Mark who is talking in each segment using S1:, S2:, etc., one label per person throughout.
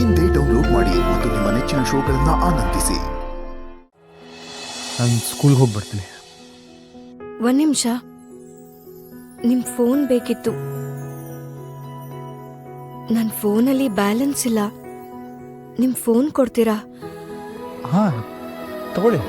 S1: ಇಂದೇ ಡೌನ್ಲೋಡ್ ಮಾಡಿ ಮತ್ತು ನಿಮ್ಮ ನೆಚ್ಚಿನ ಶೋಗಳನ್ನು ಆನಂದಿಸಿ.
S2: ನಾನು ಸ್ಕೂಲ್ಗೆ ಹೋಗಿ ಬರ್ತೀನಿ.
S3: ಒಂದು ನಿಮಿಷ, ನಿಮ್ಮ ಫೋನ್ ಬೇಕಿತ್ತು. ನನ್ನ ಫೋನಲ್ಲಿ ಬ್ಯಾಲೆನ್ಸ್ ಇಲ್ಲ. ನಿಮ್ಮ ಫೋನ್ ಕೊಡ್ತೀರಾ?
S2: ಹಾಂ, ತಗೊಳ್ಳಿ.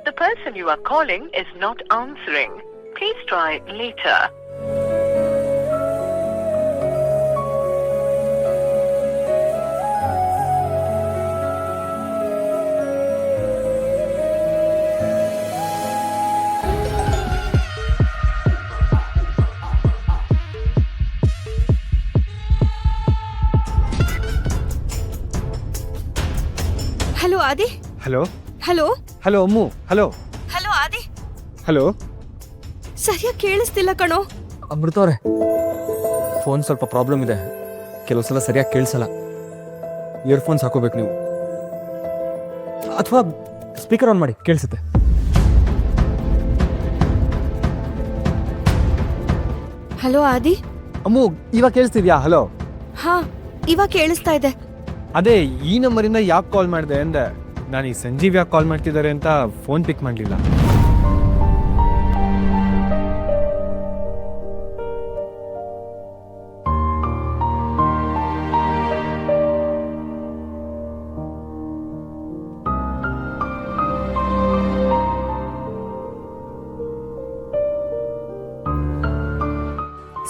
S4: The person you are calling is not answering. Please try later.
S3: Hello Adi.
S2: Hello
S3: hello
S2: hello Ammu. Hello
S3: hello Adi.
S2: Hello.
S3: ಸರಿಯಾಗಿ ಕೇಳಿಸ್ತಿಲ್ಲ ಕಣೋ.
S2: ಅಮೃತ ಅವರೇ, ಫೋನ್ ಸ್ವಲ್ಪ ಪ್ರಾಬ್ಲಮ್ ಇದೆ. ಕೆಲವು ಸಲ ಸರಿಯಾಗಿ ಕೇಳಿಸಲ್ಲ. ಇಯರ್ಫೋನ್ಸ್ ಹಾಕೋಬೇಕು ನೀವು, ಅಥವಾ ಸ್ಪೀಕರ್ ಆನ್ ಮಾಡಿ, ಕೇಳಿಸುತ್ತೆ.
S3: ಹಲೋ ಆದಿ.
S2: ಅಮ್ಮು, ಇವಾಗ ಕೇಳಿಸ್ತಿದ್ಯಾ? ಹಲೋ.
S3: ಹಾ, ಇವಾಗ ಕೇಳಿಸ್ತಾ ಇದೆ.
S2: ಅದೇ ಈ ನಂಬರಿಂದ ಯಾಕೆ ಕಾಲ್ ಮಾಡಿದೆ ಅಂದೆ. ನಾನು ಈ ಸಂಜೀವ್ ಯಾಕೆ ಕಾಲ್ ಮಾಡ್ತಿದ್ದಾರೆ ಅಂತ ಫೋನ್ ಪಿಕ್ ಮಾಡಲಿಲ್ಲ.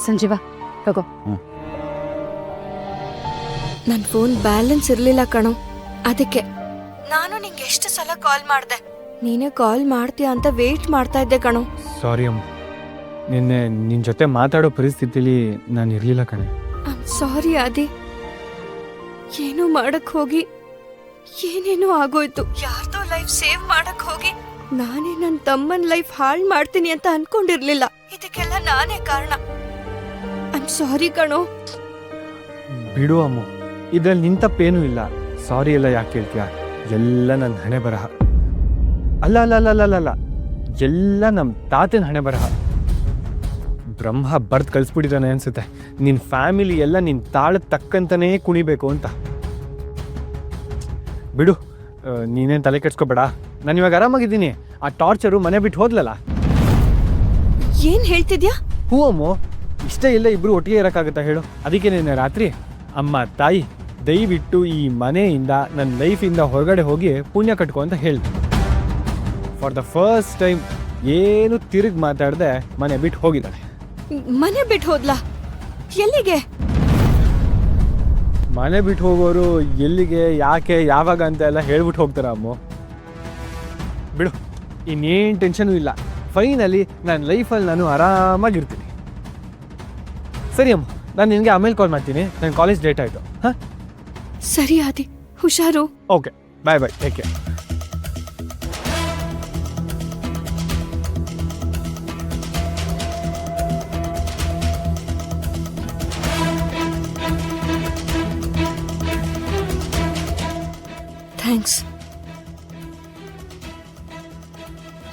S5: ಸಂಜೀವ, ಹೋಗೋ.
S3: ನನ್ನ ಫೋನ್ ಬ್ಯಾಲೆನ್ಸ್ ಇರಲಿಲ್ಲ ಕಣೋ. ಅದಕ್ಕೆ ನಾನು ನಿಂಗೆ ಎಷ್ಟು ಸಲ ಕಾಲ್ ಮಾಡಿದೆ. ನೀನೇ ಕಾಲ್ ಮಾಡ್ತೀಯ ಅಂತ ವೇಟ್ ಮಾಡ್ತಾ ಇದ್ದೆ ಕಣೋ.
S2: ಸಾರಿ ಅಮ್ಮ, ನಿನ್ನೆ ನಿನ್ನ ಜೊತೆ ಮಾತಾಡೋ ಪರಿಸ್ಥಿತಿಲಿ ನಾನು ಇರಲಿಲ್ಲ ಕಣೆ.
S3: ಸಾರಿ ಆದಿ. ಏನೋ ಮಾಡಕ್ ಹೋಗಿ ಏನೇನೋ ಆಗೋಯ್ತು. ಯಾರ್ದೋ ಲೈಫ್ ಸೇವ್ ಮಾಡಕ್ ಹೋಗಿ ನಾನೇ ನನ್ನ ತಮ್ಮನ ಲೈಫ್ ಹಾಳು ಮಾಡ್ತೀನಿ ಅಂತ ಅನ್ಕೊಂಡಿರ್ಲಿಲ್ಲ. ಇದಕ್ಕೆಲ್ಲ ನಾನೇ ಕಾರಣ. ಸಾರಿ ಕಣೋ.
S2: ಬಿಡು ಅಮ್ಮ, ಇದ್ರಲ್ಲಿ ನಿನ್ ತಪ್ಪೇನೂ ಇಲ್ಲ. ಸಾರಿ ಎಲ್ಲ ಯಾಕೆ ಕೇಳ್ತೀಯ? ಎಲ್ಲ ನನ್ನ ಹಣೆ ಬರಹ. ಅಲ್ಲ ಅಲ್ಲ ಅಲ್ಲ ಅಲ್ಲ ಅಲ್ಲ, ಎಲ್ಲ ನಮ್ಮ ತಾತನ ಹಣೆ ಬರಹ. ಬ್ರಹ್ಮ ಬರ್ದು ಕಳಿಸ್ಬಿಟ್ಟಿದ್ದಾನೆ ಅನ್ಸುತ್ತೆ. ನಿನ್ನ ಫ್ಯಾಮಿಲಿ ಎಲ್ಲ ನಿನ್ನ ತಾಳದ ತಕ್ಕಂತನೇ ಕುಣಿಬೇಕು ಅಂತ. ಬಿಡು, ನೀನೇನು ತಲೆ ಕೆಡ್ಸ್ಕೊಬೇಡ. ನಾನು ಇವಾಗ ಆರಾಮಾಗಿದ್ದೀನಿ. ಆ ಟಾರ್ಚರು ಮನೆ ಬಿಟ್ಟು ಹೋದ್ಲಲ್ಲ.
S3: ಏನ್ ಹೇಳ್ತಿದ್ಯಾ?
S2: ಹ್ಞೂ ಅಮ್ಮೋ, ಇಷ್ಟೇ ಇಲ್ಲ ಇಬ್ರು ಒಟ್ಟಿಗೆ ಇರೋಕ್ಕಾಗತ್ತಾ ಹೇಳು? ಅದಕ್ಕೆ ನಿನ್ನೆ ರಾತ್ರಿ ಅಮ್ಮ ತಾಯಿ ದಯವಿಟ್ಟು ಈ ಮನೆಯಿಂದ ನನ್ನ ಲೈಫಿಂದ ಹೊರಗಡೆ ಹೋಗಿ ಪುಣ್ಯ ಕಟ್ಕೊ ಅಂತ ಹೇಳ್ದೆ. ಫಾರ್ ದ ಫಸ್ಟ್ ಟೈಮ್ ಏನು ತಿರುಗಿ ಮಾತಾಡದೆ ಮನೆ ಬಿಟ್ಟು ಹೋಗಿದ್ದಾಳೆ.
S3: ಮನೆ ಬಿಟ್ಟು ಹೋದ್ಲಾ? ಎಲ್ಲಿಗೆ?
S2: ಮನೆ ಬಿಟ್ಟು ಹೋಗೋರು ಎಲ್ಲಿಗೆ, ಯಾಕೆ, ಯಾವಾಗ ಅಂತ ಎಲ್ಲ ಹೇಳ್ಬಿಟ್ಟು ಹೋಗ್ತಾರ ಅಮ್ಮ. ಬಿಡು, ಇನ್ನೇನು ಟೆನ್ಷನು ಇಲ್ಲ. ಫೈನಲಿ ನನ್ನ ಲೈಫಲ್ಲಿ ನಾನು ಆರಾಮಾಗಿರ್ತೀನಿ. ಸರಿ ಅಮ್ಮ, ನಾನು ನಿನಗೆ ಆಮೇಲೆ ಕಾಲ್ ಮಾಡ್ತೀನಿ. ನನ್ನ ಕಾಲೇಜ್ ಡೇಟ್ ಆಯಿತು. ಹಾಂ,
S3: ಸರಿ ಆದಿ, ಹುಷಾರು.
S2: ಓಕೆ, ಬಾಯ್ ಬಾಯ್, ಟೇಕ್ ಕೇರ್.
S3: ಥ್ಯಾಂಕ್ಸ್.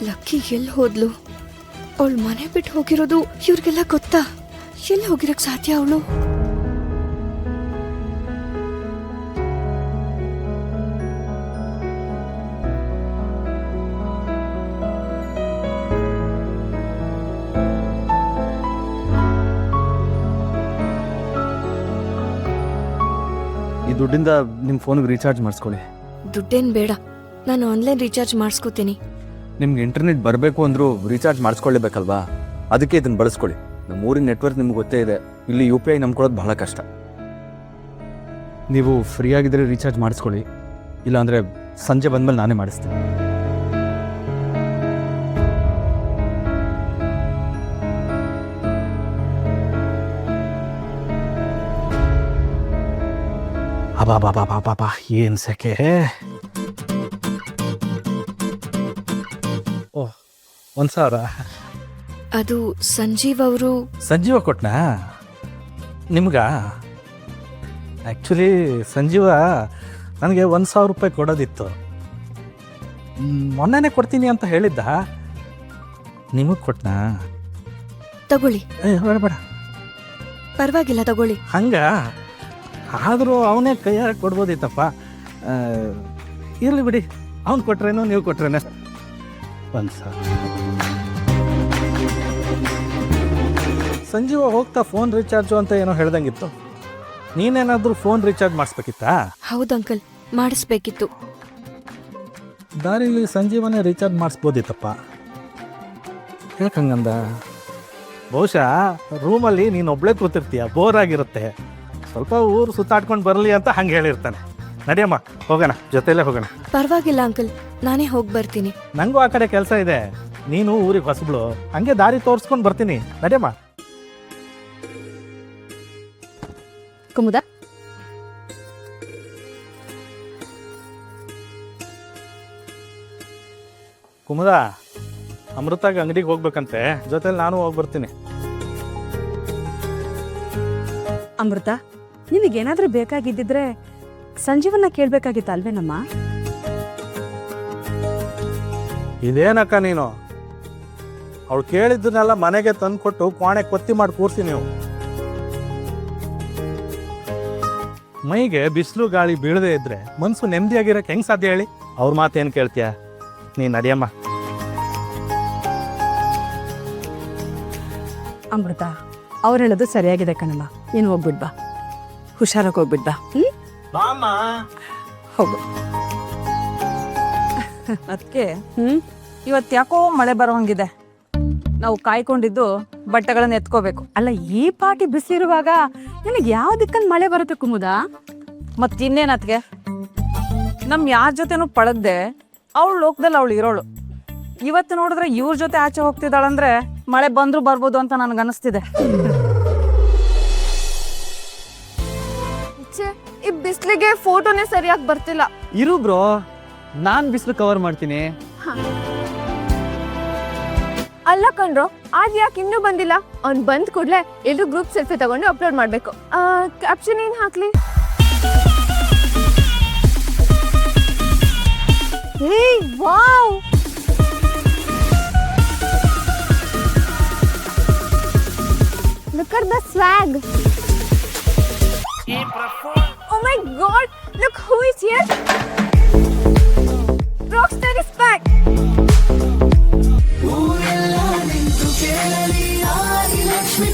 S3: ಲಕ್ಕಿ ಎಲ್ಲಿ ಹೋದ್ಲು? ಅವಳು ಮನೆ ಬಿಟ್ಟು ಹೋಗಿರೋದು ಇವ್ರಿಗೆಲ್ಲ ಗೊತ್ತಾ? ಎಲ್ಲಿ ಹೋಗಿರಕ್ ಸಾಧ್ಯ ಅವಳು?
S2: ಈ ದುಡ್ಡಿಂದ ನಿಮ್ಮ ಫೋನ್ಗೆ ರೀಚಾರ್ಜ್ ಮಾಡಿಸ್ಕೊಳ್ಳಿ.
S3: ದುಡ್ಡೇನು ಬೇಡ, ನಾನು ಆನ್ಲೈನ್ ರೀಚಾರ್ಜ್ ಮಾಡಿಸ್ಕೋತೀನಿ.
S6: ನಿಮ್ಗೆ ಇಂಟರ್ನೆಟ್ ಬರಬೇಕು ಅಂದರೂ ರೀಚಾರ್ಜ್ ಮಾಡಿಸ್ಕೊಳ್ಳೇಬೇಕಲ್ವಾ? ಅದಕ್ಕೆ ಇದನ್ನು ಬಳಸ್ಕೊಳ್ಳಿ. ನಮ್ಮ ಊರಿನ ನೆಟ್ವರ್ಕ್ ನಿಮ್ಗೆ ಗೊತ್ತೇ ಇದೆ. ಇಲ್ಲಿ UPI ನಂಬ್ಕೊಳ್ಳೋದು ಬಹಳ ಕಷ್ಟ.
S2: ನೀವು ಫ್ರೀ ಆಗಿದ್ರೆ ರೀಚಾರ್ಜ್ ಮಾಡಿಸ್ಕೊಳ್ಳಿ, ಇಲ್ಲಾಂದರೆ ಸಂಜೆ ಬಂದಮೇಲೆ ನಾನೇ ಮಾಡಿಸ್ತೀನಿ.
S5: ಅಬಾ ಏನು ಸೆಕೆ. ಓಹ್ 1,000
S3: ಅದು ಸಂಜೀವ್ ಅವರು
S5: ಸಂಜೀವ ಕೊಟ್ನಾ ನಿಮ್ಗ? ಆ್ಯಕ್ಚುಲಿ ಸಂಜೀವ ನನಗೆ 1,000 ರೂಪಾಯಿ ಕೊಡೋದಿತ್ತು. ಮೊನ್ನೆನೇ ಕೊಡ್ತೀನಿ ಅಂತ ಹೇಳಿದ್ದ. ನಿಮಗೆ ಕೊಟ್ನಾ?
S3: ತಗೊಳ್ಳಿ.
S5: ಬೇಡ
S3: ಪರವಾಗಿಲ್ಲ, ತಗೊಳ್ಳಿ.
S5: ಹಂಗ ಆದರೂ ಅವನೇ ಕೈಯಾಗ ಕೊಡ್ಬೋದಿತ್ತಪ್ಪ. ಇರಲಿ ಬಿಡಿ, ಅವ್ನು ಕೊಟ್ರೇನೋ ನೀವು ಕೊಟ್ರೇನೋ. 1,000. ಸಂಜೀವ ಹೋಗ್ತಾ ಫೋನ್ ರೀಚಾರ್ಜು ಅಂತ ಏನೋ ಹೇಳ್ದಂಗಿತ್ತು. ನೀನೇನಾದರೂ ಫೋನ್ ರೀಚಾರ್ಜ್ ಮಾಡಿಸ್ಬೇಕಿತ್ತಾ?
S3: ಹೌದು ಅಂಕಲ್, ಮಾಡಿಸ್ಬೇಕಿತ್ತು.
S5: ದಾರಿಲಿ ಸಂಜೀವನೇ ರೀಚಾರ್ಜ್ ಮಾಡಿಸ್ಬೋದಿತ್ತಪ್ಪ. ಯಾಕಂಗಂದ? ಬಹುಶಃ ರೂಮಲ್ಲಿ ನೀನು ಒಬ್ಳೇ ಕೂತಿರ್ತೀಯ, ಬೋರ್ ಆಗಿರುತ್ತೆ, ಸ್ವಲ್ಪ ಊರು ಸುತ್ತಾಡ್ಕೊಂಡು ಬರಲಿ ಅಂತ ಹಂಗೆ ಹೇಳಿರ್ತಾನೆ. ನಡಿಯಮ್ಮ, ಹೋಗೋಣ, ಜೊತೆಲೇ ಹೋಗೋಣ.
S3: ಪರವಾಗಿಲ್ಲ ಅಂಕಲ್, ನಾನೇ ಹೋಗಿ ಬರ್ತೀನಿ.
S5: ನನಗೂ ಆ ಕಡೆ ಕೆಲಸ ಇದೆ, ನೀನು ಊರಿಗೆ ಹೊಸಬ್ಳು, ಹಂಗೆ ದಾರಿ ತೋರಿಸ್ಕೊಂಡು ಬರ್ತೀನಿ. ನಡಿಯಮ್ಮ.
S7: ಕುಮುದ,
S5: ಕುಮುದ, ಅಮೃತಾಗ ಅಂಗಡಿಗೆ ಹೋಗ್ಬೇಕಂತೆ, ಜೊತೆಲಿ ನಾನು ಹೋಗಿ ಬರ್ತೀನಿ.
S7: ಅಮೃತ, ನಿನಗೇನಾದ್ರೂ ಬೇಕಾಗಿದ್ದಿದ್ರೆ ಸಂಜೀವನ್ನ ಕೇಳ್ಬೇಕಾಗಿತ್ತು ಅಲ್ವೇನಮ್ಮ?
S5: ಇದೇನಕ್ಕ ನೀನು, ಅವಳು ಕೇಳಿದ್ದನ್ನೆಲ್ಲ ಮನೆಗೆ ತಂದ್ಕೊಟ್ಟು ಕೋಣೆ ಕೊತ್ತಿ ಮಾಡಿ ಕೂರ್ಸಿ ನೀವು. ಮೈಗೆ ಬಿಸಿಲು ಗಾಳಿ ಬೀಳದೆ ಇದ್ರೆ ಮನ್ಸು ನೆಮ್ಮದಿಯಾಗಿರಕ್ಕೆ ಹೆಂಗ್ ಸಾಧ್ಯ ಹೇಳಿ? ಅವ್ರ ಮಾತೇನು ಕೇಳ್ತೀಯ? ನೀನ್ ನಡಿಯಮ್ಮ.
S7: ಅಮೃತ, ಅವ್ರು ಹೇಳೋದು ಸರಿಯಾಗಿದೆ ಕಣಮ್ಮ. ನೀನು ಹೋಗ್ಬಿಡ್ಬಾ, ಹುಷಾರಾಗಿ ಹೋಗ್ಬಿಡ್ಬಾ. ಹೋಗು.
S8: ಅದಕ್ಕೆ ಇವತ್ತು ಯಾಕೋ ಮಳೆ ಬರೋಂಗಿದೆ. ನಾವು ಕಾಯ್ಕೊಂಡಿದ್ದು ಬಟ್ಟೆಗಳನ್ನ ಎತ್ಕೋಬೇಕು.
S7: ಅಲ್ಲ, ಈ ಪಾಟಿ ಬಿಸಿ ಇರುವಾಗ ನಿನಗೆ ಯಾವ ದಿಕ್ಕಲ್ಲಿ ಮಳೆ ಬರುತ್ತೆ ಕುಮುದ?
S8: ಮತ್ತಿನ್ನೇನು ಅದಕ್ಕೆ, ನಮ್ ಯಾರ ಜೊತೆನೂ ಪಳಗ್ದೆ ಅವಳು ಲೋಕದಲ್ಲಿ ಅವಳು ಇರೋಳು. ಇವತ್ತು ನೋಡಿದ್ರೆ ಇವ್ರ ಜೊತೆ ಆಚೆ ಹೋಗ್ತಿದ್ದಾಳಂದ್ರೆ ಮಳೆ ಬಂದ್ರು ಬರ್ಬೋದು ಅಂತ ನನಗನ್ನಿಸ್ತಿದೆ.
S3: ಈ ಬಿಸ್ಲಿಗೆ ಫೋಟೋನೇ ಸರಿಯಾಗಿ ಬರ್ತಿಲ್ಲ.
S2: ಇರು ಬ್ರೋ, ನಾನು ಬಿಸಿಲು ಕವರ್ ಮಾಡ್ತೀನಿ.
S3: ಅಲ್ಲ ಕಣ್ರೋ, ಆದ್ ಯಾಕೆ ಇನ್ನೂ ಬಂದಿಲ್ಲ? ಅವ್ನ್ ಬಂದ್ ಕೂಡ್ಲೆ ಎಲ್ರು ಗ್ರೂಪ್ ಸೆಲ್ಫಿ ತಗೊಂಡು ಅಪ್ಲೋಡ್ ಮಾಡ್ಬೇಕು. ಕ್ಯಾಪ್ಷನ್ ಏನ್ ಹಾಕ್ಲಿ? ಹೇ wow, look at the swag. Oh my god, look who is here. Rockstar is back. ಊರೆಲ್ಲ ನಿಂತು ಕೇಳಲಿ ಆದಿ ಲಕ್ಷ್ಮೀ